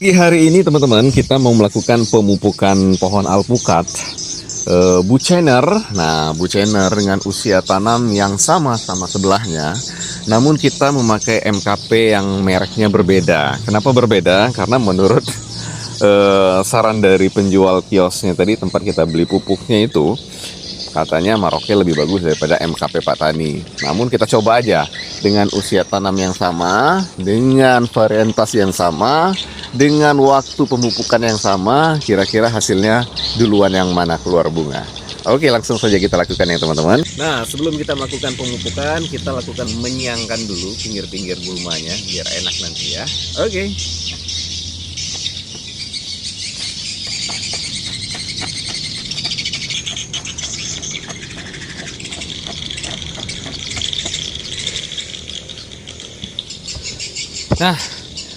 Di hari ini teman-teman kita mau melakukan pemupukan pohon alpukat bucener. Nah, bucener dengan usia tanam yang sama sebelahnya, namun kita memakai MKP yang mereknya berbeda. Kenapa berbeda? Karena menurut saran dari penjual kiosnya tadi, tempat kita beli pupuknya itu, katanya Maroke lebih bagus daripada MKP Pak Tani. Namun kita coba aja dengan usia tanam yang sama, dengan varietas yang sama, dengan waktu pemupukan yang sama, kira-kira hasilnya duluan yang mana keluar bunga. Oke, langsung saja kita lakukan ya teman-teman. Nah, sebelum kita melakukan pemupukan, kita lakukan menyiangkan dulu pinggir-pinggir gulmanya biar enak nanti ya. Oke. Nah,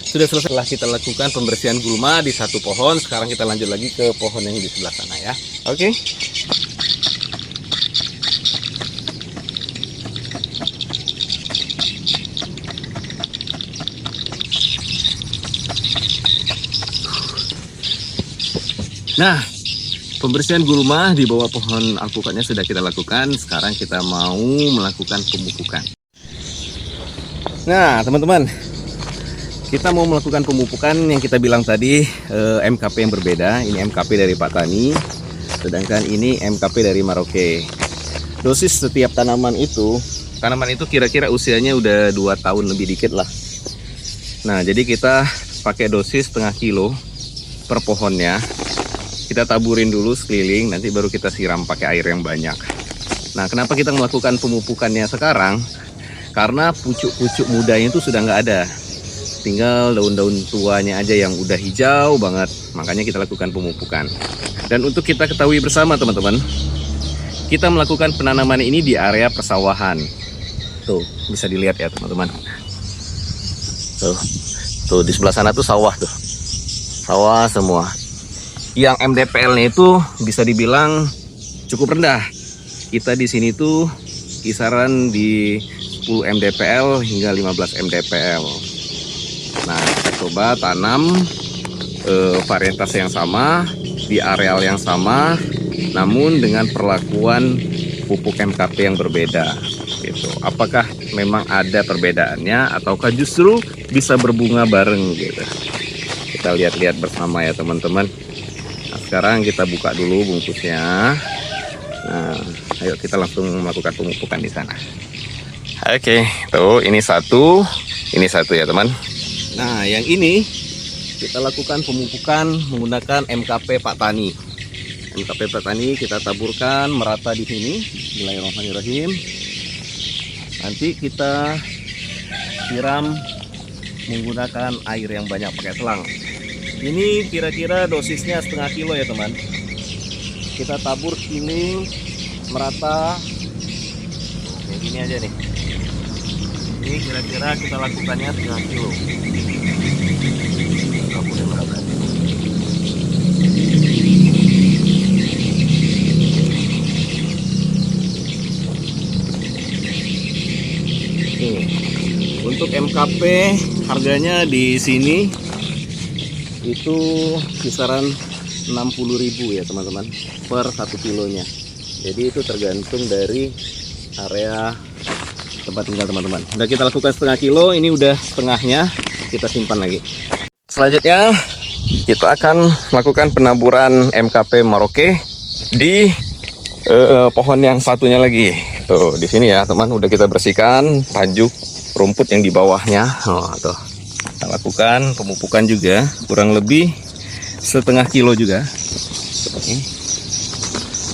sudah selesai. Setelah kita lakukan pembersihan gulma di satu pohon, sekarang kita lanjut lagi ke pohon yang di sebelah sana ya. Oke. Nah, pembersihan gulma di bawah pohon alpukatnya sudah kita lakukan. Sekarang kita mau melakukan pemupukan. Nah, teman-teman, kita mau melakukan pemupukan yang kita bilang tadi, MKP yang berbeda. Ini MKP dari Pak Tani, sedangkan ini MKP dari Maroke. Dosis setiap tanaman itu kira-kira usianya udah 2 tahun lebih dikit lah. Nah, jadi kita pakai dosis setengah kilo per pohonnya. Kita taburin dulu sekeliling, nanti baru kita siram pakai air yang banyak. Nah, kenapa kita melakukan pemupukannya sekarang? Karena pucuk-pucuk mudanya itu sudah nggak ada. Tinggal daun-daun tuanya aja yang udah hijau banget. Makanya kita lakukan pemupukan. Dan untuk kita ketahui bersama teman-teman, kita melakukan penanaman ini di area persawahan. Tuh, bisa dilihat ya teman-teman. Tuh di sebelah sana tuh sawah tuh. Sawah semua. Yang MDPL-nya itu bisa dibilang cukup rendah. Kita di sini tuh kisaran di 10 MDPL hingga 15 MDPL. Nah, kita coba tanam varietas yang sama di areal yang sama, namun dengan perlakuan pupuk MKP yang berbeda. Gitu. Apakah memang ada perbedaannya, ataukah justru bisa berbunga bareng? Gitu. Kita lihat-lihat bersama ya teman-teman. Nah, sekarang kita buka dulu bungkusnya. Nah, ayo kita langsung melakukan pemupukan di sana. Oke, tuh ini satu ya teman. Nah, yang ini kita lakukan pemupukan menggunakan MKP Pak Tani. MKP Pak Tani kita taburkan merata di sini. Bismillahirrahmanirrahim. Nanti kita siram menggunakan air yang banyak pakai selang. Ini kira-kira dosisnya setengah kilo ya teman. Kita tabur keliling merata. Kayak gini aja nih. Ini kira-kira kita lakukannya setengah kilo. Untuk MKP harganya di sini itu kisaran 60.000 ya teman-teman per 1 kilonya. Jadi itu tergantung dari area tempat tinggal teman-teman. Udah kita lakukan setengah kilo, ini udah setengahnya, kita simpan lagi. Selanjutnya kita akan melakukan penaburan MKP Maroke di pohon yang satunya lagi. Tuh di sini ya teman, udah kita bersihkan tajuk rumput yang di bawahnya. Oh, tuh. Kita lakukan pemupukan juga, kurang lebih setengah kilo juga.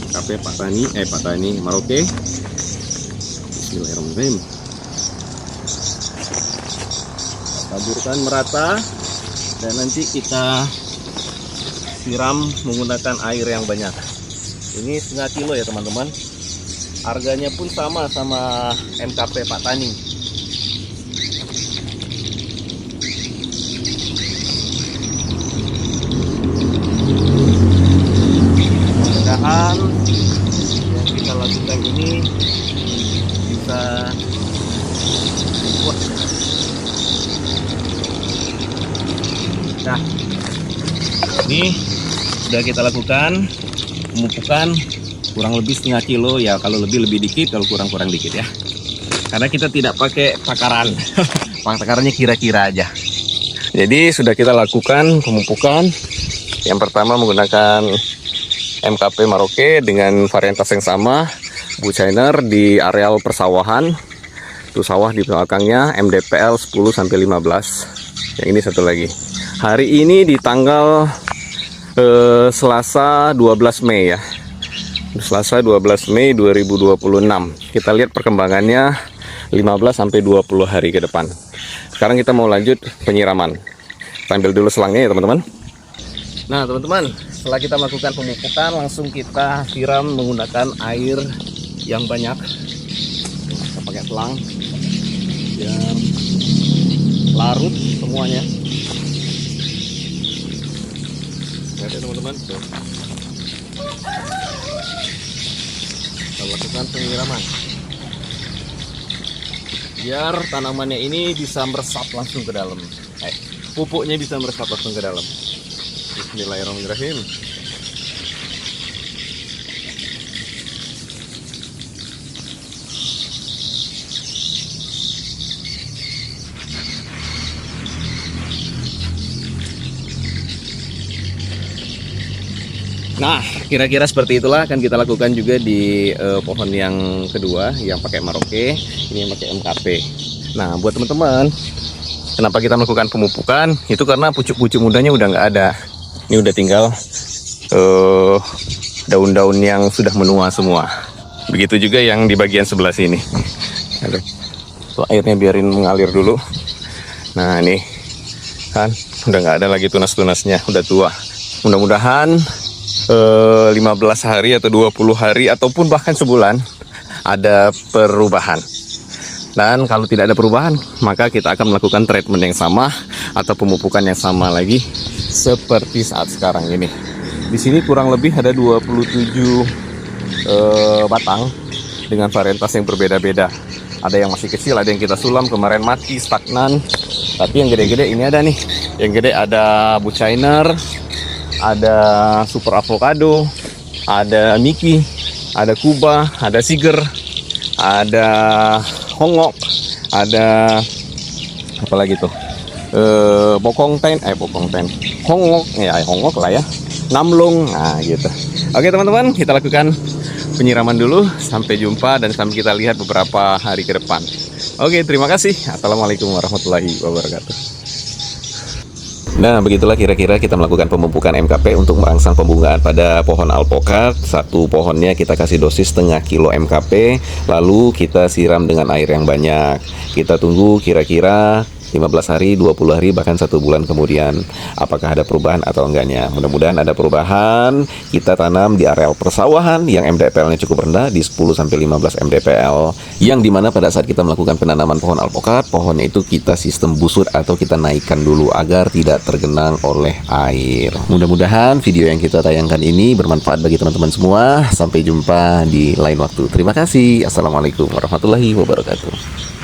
MKP Pak Tani Maroke. Bismillahirrahmanirrahim. Taburkan merata dan nanti kita siram menggunakan air yang banyak. Ini setengah kilo ya teman-teman. Harganya pun sama MKP Pak Tani. Mudah-mudahan yang kita lakukan ini bisa buat. Nah, Ini sudah kita lakukan pemupukan kurang lebih setengah kilo ya, kalau lebih dikit, kalau kurang dikit ya. Karena kita tidak pakai takaran, takarannya kira-kira aja. Jadi sudah kita lakukan pemupukan. Yang pertama menggunakan MKP Maroke dengan varietas yang sama, Buchheimer di areal persawahan. Itu sawah di belakangnya MDPL 10-15. Yang ini satu lagi. Hari ini di tanggal Selasa 12 Mei ya. Selasa 12 Mei 2026. Kita lihat perkembangannya 15-20 hari ke depan. Sekarang kita mau lanjut penyiraman. Ambil dulu selangnya ya teman-teman. Nah teman-teman, setelah kita melakukan pemupukan, langsung kita siram menggunakan air yang banyak. Kita pakai selang biar larut semuanya. Lihat ya teman-teman, kita lakukan penyiraman biar tanamannya ini bisa meresap langsung ke dalam. Pupuknya bisa meresap langsung ke dalam. Bismillahirrahmanirrahim. Nah, kira-kira seperti itulah akan kita lakukan juga di pohon yang kedua yang pakai Maroke, ini yang pakai MKP. Nah, buat teman-teman, kenapa kita melakukan pemupukan? Itu karena pucuk-pucuk mudanya udah nggak ada. Ini udah tinggal daun-daun yang sudah menua semua. Begitu juga yang di bagian sebelah sini. Tuh, airnya biarin mengalir dulu. Nah, ini kan udah nggak ada lagi tunas-tunasnya, udah tua. Mudah-mudahan 15 hari atau 20 hari ataupun bahkan sebulan ada perubahan. Dan kalau tidak ada perubahan, maka kita akan melakukan treatment yang sama atau pemupukan yang sama lagi seperti saat sekarang ini. Di sini kurang lebih ada 27 batang dengan varietas yang berbeda-beda. Ada yang masih kecil, ada yang kita sulam kemarin mati stagnan. Tapi yang gede-gede ini ada nih. Yang gede ada Buchheimer, ada Super Avocado, ada Miki, ada Kuba, ada Siger, ada Hongok, ada apa lagi tuh? Bokongten, Hongok, ya Hongok lah ya, Namlong, nah gitu. Oke teman-teman, kita lakukan penyiraman dulu. Sampai jumpa dan sampai kita lihat beberapa hari ke depan. Oke, terima kasih. Assalamualaikum warahmatullahi wabarakatuh. Nah, begitulah kira-kira kita melakukan pemupukan MKP untuk merangsang pembungaan pada pohon alpokat. Satu pohonnya kita kasih dosis setengah kilo MKP, lalu kita siram dengan air yang banyak. Kita tunggu kira-kira 15 hari, 20 hari, bahkan 1 bulan kemudian apakah ada perubahan atau enggaknya. Mudah-mudahan ada perubahan. Kita tanam di areal persawahan yang MDPL-nya cukup rendah di 10-15 MDPL, yang dimana pada saat kita melakukan penanaman pohon alpokat, pohonnya itu kita sistem busur atau kita naikkan dulu agar tidak tergenang oleh air. Mudah-mudahan video yang kita tayangkan ini bermanfaat bagi teman-teman semua. Sampai jumpa di lain waktu. Terima kasih. Assalamualaikum warahmatullahi wabarakatuh.